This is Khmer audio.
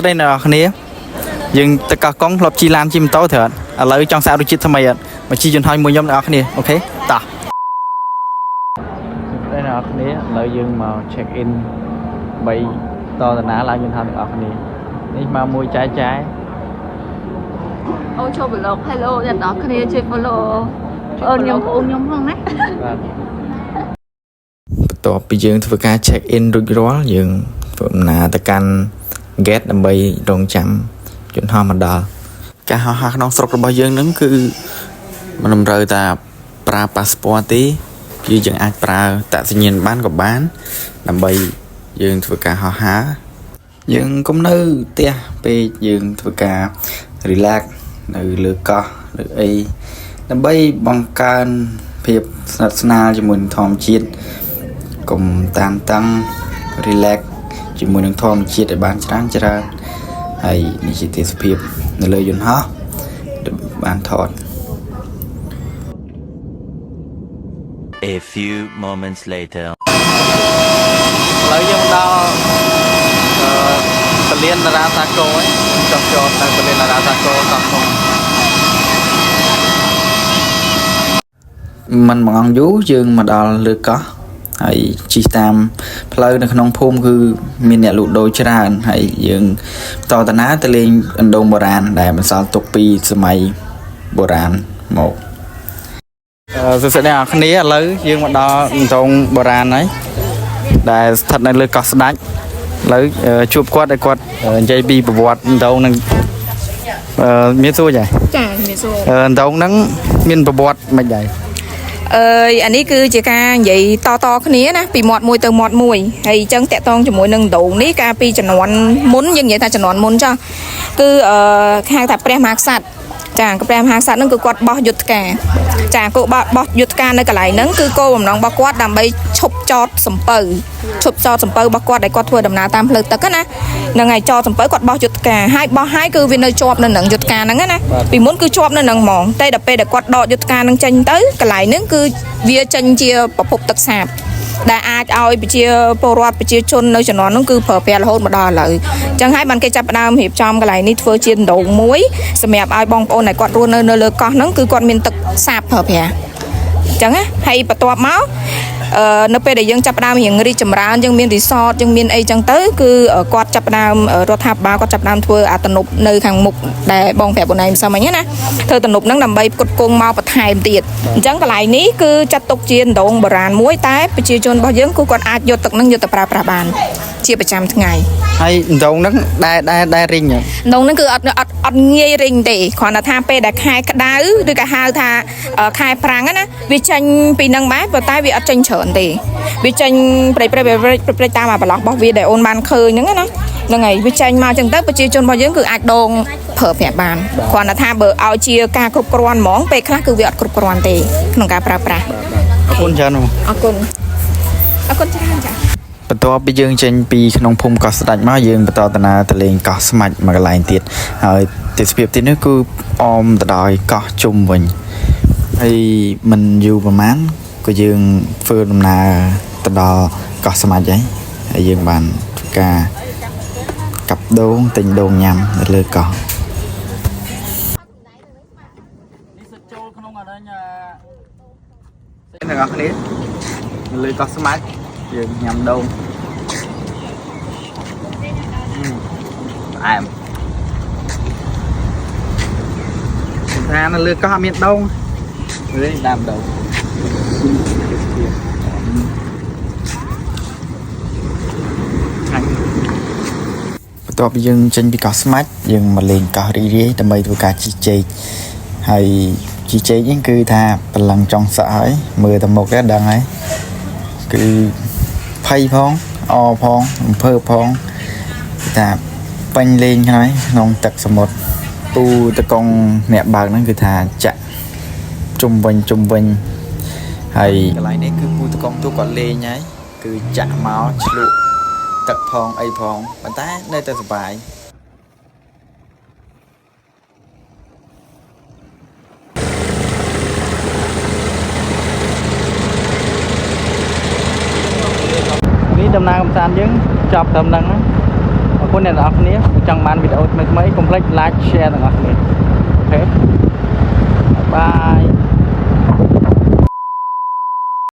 đây là này dừng tất cả con lọp chi lan chim tấu thật lấy trong sao được chi tham mày mà chi chọn hai mùi nhom là này ok ta đây là này lấy dừng mà check in bay to là ná lại nhìn tham ở này đi mà mùi trái trái ô cho vlog hello nhận đó cái này chơi follow ôn nhóm không đấyต่อไปយើងធ្វើការ check in រួចរាល់យើងធ្វើដំណើរទៅកាន់ gate ដើម្បីរងចាំយន្តហោះមកដល់ការហោះហើរក្នុងស្រុករបស់យើងហ្នឹងគឺមិនតម្រូវតែប្រើ passport ទេគឺយើងអាចប្រើតសញ្ញាណបានក៏បានដើម្បីយើងធ្វើការហោះហើរយើងកុំនៅផ្ទះពេលយើងធ្វើការ relax នៅលើកោះឬអីដើម្បីបង្កើនភាពស្និទ្ធស្នាលជាមួយនឹងធម្មជាតិកុំតានតឹង relax ជាមួយនឹងធម្មជាតិឲ្យបានច្រើនហើយនេះជាទេសភាពនៅលើយន្តហោះបានថត A few moments later ឥឡូវយើងដល់ពលានតារាសាគរហើយចុះចូលនៅពលានតារាសាគរតាមក្នុងមិនមកអង្គយូរយើងមកដល់លើកោះហើយជិះតាមផ្លូវនៅក្នុងភូមិគឺមានអ្នកលក់ដូរច្រើនហើយយើងតតាណាទៅលេងអណ្ដូងបុរាណដែលបន្សល់ទុកពីសម័យបុរាណមកសួស្តីអ្នកគ្នាឥឡូវយើងមកដល់អណ្ដូងបុរាណហើយដែលស្ថិតនៅលើកោះស្ដេចឥឡូវជួបគាត់ឲ្យគាត់និយាយពីប្រវត្តិអណ្ដូងនឹងមានសួរចាមានសួរអណ្ដូងហ្នឹងមានប្រវត្តិមិនដែរអានេះគឺជាការនិយាយតគ្នាណាពីមាត់មួយទៅមាត់មួយហើយអញ្ចឹងតាក់ទងជាមួយនឹងដងនេះកាលពីជំនាន់មុនយើងនិយាយថាជំនាន់មុនចាគឺខាងថាព្រះមហាក្សត្រចាព្រះមហាក្សត្រហ្នឹងគឺគាត់បោះយុទ្ធការចាគោបោះយុទ្ធការនៅកន្លែងហ្នឹងគឺគោលបំណងរបស់គាត់ដើម្បីឈប់ចតសំពៅរបស់គាត់ដែលគាត់ធ្វើដំណើរតាមផ្លូវទឹកណាហ្នឹងហើយចតសំពៅគាត់បោះយុទ្ធការហើយបោះហើយគឺវានៅជាប់នៅនឹងយុទ្ធការហ្នឹងណាពីមុនគឺជាប់នៅនឹងហ្មងតែដល់ពេលដែលគាត់ដកយុទ្ធការហ្នឹងចេញទៅកន្លែងហ្នឹងគឺវាចេញជាប្រភពទឹកសាបដែលអាចឲ្យប្រជាពលរដ្ឋប្រជាជននៅជំនាន់នោះគឺប្រើប្រាស់រហូតមកដល់ឥឡូវអញ្ចឹងហើយបានគេចាប់ផ្ដើមរៀបចំកន្លែងនេះធ្វើជាដងមួយសម្រាប់ឲ្យបងប្អូនដែលគាត់រស់នៅលើកោះហ្នឹងគឺគាត់មានទឹកសាបប្រើប្រាស់អញ្ចឹងណាហើយបន្ទាប់មកនៅពេលដែលយើងចាប់ផ្ដើមរៀងរីកចម្រើនយើងមានរីសតយើងមានអីចឹងទៅគឺគាត់ចាប់ផ្ដើមរដ្ឋាភិបាលគាត់ចាប់ផ្ដើមធ្វើអាទំនប់នៅខាងមុខដែលបងប្រាប់បងឯងមិនសមអីណាធ្វើទំនប់ហ្នឹងដើម្បីផ្គត់ផ្គង់មកបន្ថែមទៀតអញ្ចឹងកន្លែងនេះគឺចាត់ទុកជាដងបុរាណមួយតែប្រជាជនរបស់យើងគឺគាត់អាចយកទឹកហ្នឹងយកទៅប្រើប្រាស់បានជាប្រចាំថ្ងៃហើយដងហ្នឹងដែលរីងដងហ្នឹងគឺអត់ងាយរីងទេគ្រាន់តែថាពេលដែលខែក្តៅឬក៏ហៅថាខែប្រាំងណាវាចេញពីហ្នឹងដែរប៉ុន្តែវាអត់ចេញច្រើនទេវាចេញប្រេកតាមអាប្រឡោះរបស់វាដែលអូនបានឃើញហ្នឹងណាហ្នឹងហើយវាចេញមកចឹងទៅប្រជាជនរបស់យើងគឺអាចដងប្រើប្រាស់បានគ្រាន់តែថាបើឲ្យជាការគ្រប់គ្រាន់ហ្មងពេលខ្លះគឺវាអត់គ្រប់គ្រាន់ទេក្នុងការប្រើប្រាស់អរគុណច្រើនអរគុណច្រើនចាបន្ទាប់ពីយើងចេញពីក្នុងភូមិកោះស្ដេចមកយើងបន្តដំណើរទៅលេងកោះស្មាច់មួយកន្លែងទៀតហើយទេសភាពទីនេះគឺអមទៅដោយកោះជុំវិញហើយមិនយូរប្រហែលក៏យើងធ្វើដំណើរទៅដល់កោះស្មាច់ហើយយើងបានធ្វើការកាប់ដូងទិញដូងញ៉ាំនៅលើកោះនេះសិតចូលក្នុងអានេះអ្នកនរគ្នានៅលើកោះស្មាច់យើងញ៉ាំដូងអែមខ្ញុំថានៅលើកោះអត់មានដូងលើដើមដូងបន្ទាប់ពីយើងចេញពីកោះស្មាច់យើងមកលេងកោះរីករាយដើម្បីធ្វើការជិះចេកហើយជិះចេកនេះគឺថាប្រឡឹងចង់សក់ហើយមើលទៅមុខទៅដឹងហើយគឺភ័យផងអផងអំភើផងថាបាញ់លេងហើយក្នុងទឹកសមុទ្រពូតកងអ្នកបើកហ្នឹងគឺថាចាក់ជុំវិញហើយកន្លែងនេះគឺពូតកងទូគាត់លេងហើយគឺចាក់មកឆ្លក់ទឹកផងអីផងប៉ុន្តែនៅតែសុបាយនេះដំណើរកំសាន្តយើងចប់ត្រឹមហ្នឹងអរគុណ คุณអ្នកនរគ្នាចង់បានវីដេអូថ្មីៗកុំភ្លេច like share ទាំងអស់គ្នាអូខេបាយ